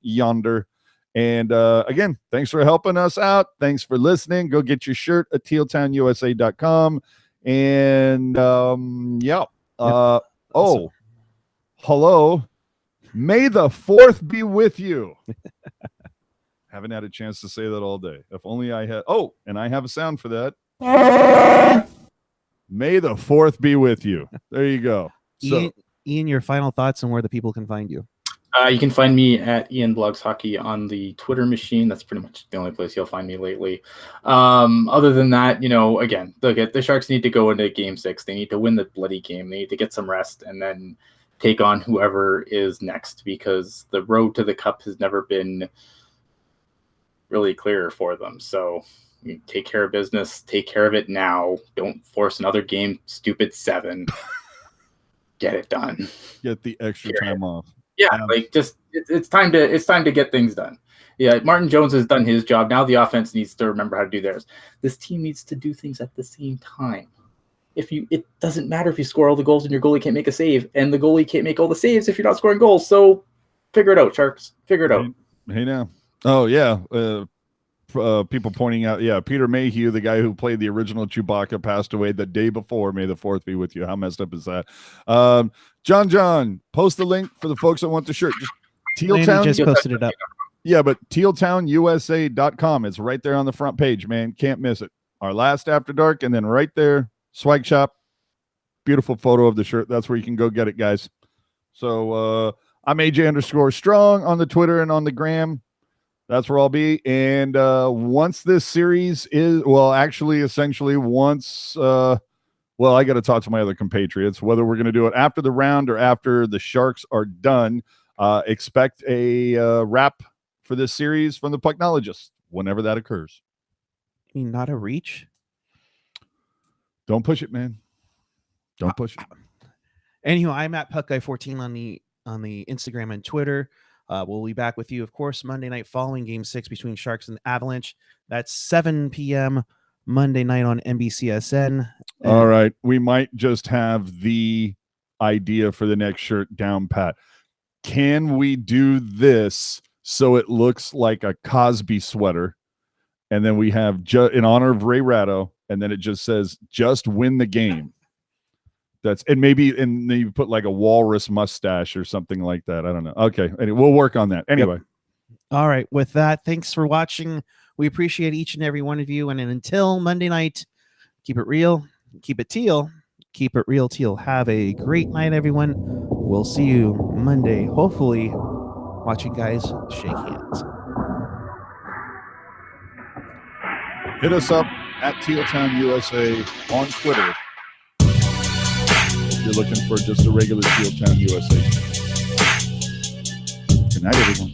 yonder, And again, thanks for helping us out. Thanks for listening. Go get your shirt at tealtownusa.com. And Awesome. hello. May the 4th be with you. Haven't had a chance to say that all day. If only I had. Oh, and I have a sound for that. May the 4th be with you. There you go. So, Ian, your final thoughts on where the people can find you. You can find me at Ian Blogs Hockey on the Twitter machine. That's pretty much the only place you'll find me lately. Other than that, again, the Sharks need to go into Game 6. They need to win the bloody game. They need to get some rest and then take on whoever is next, because the road to the cup has never been really clear for them. So you take care of business. Take care of it now. Don't force another game. Stupid 7. Get it done. Get the extra time off. Yeah, it's time to get things done. Yeah, Martin Jones has done his job. Now the offense needs to remember how to do theirs. This team needs to do things at the same time. It doesn't matter if you score all the goals and your goalie can't make a save, and the goalie can't make all the saves if you're not scoring goals. So figure it out, Sharks. Figure it out. Hey now. Oh yeah. People pointing out, Peter Mayhew, the guy who played the original Chewbacca, passed away the day before. May the 4th be with you. How messed up is that? John, post the link for the folks that want the shirt. Just Tealtown just posted it up. Yeah, but tealtownusa.com. It's right there on the front page, man. Can't miss it. Our last After Dark, and then right there, swag shop. Beautiful photo of the shirt. That's where you can go get it, guys. So I'm AJ_strong on the Twitter and on the gram. That's where I'll be. And once this series is, essentially once, I got to talk to my other compatriots, whether we're going to do it after the round or after the Sharks are done. Expect a wrap for this series from the Pucknologist whenever that occurs. You mean not a reach? Don't push it, man. Don't push it. Anyway, I'm at PuckGuy14 on the Instagram and Twitter. We'll be back with you, of course, Monday night following Game 6 between Sharks and Avalanche. That's 7 p.m. Monday night on NBCSN. All right. We might just have the idea for the next shirt down pat. Can we do this so it looks like a Cosby sweater? And then we have in honor of Ray Ratto, and then it just says, just win the game. And then you put like a walrus mustache or something like that. I don't know. Okay. Anyway, we'll work on that. Anyway. Yep. All right. With that, thanks for watching. We appreciate each and every one of you. And until Monday night, keep it real, keep it teal, keep it real teal. Have a great night, everyone. We'll see you Monday, hopefully watching guys shake hands. Hit us up at tealtownusa on Twitter. You're looking for just a regular Teal Town USA. Good night, everyone.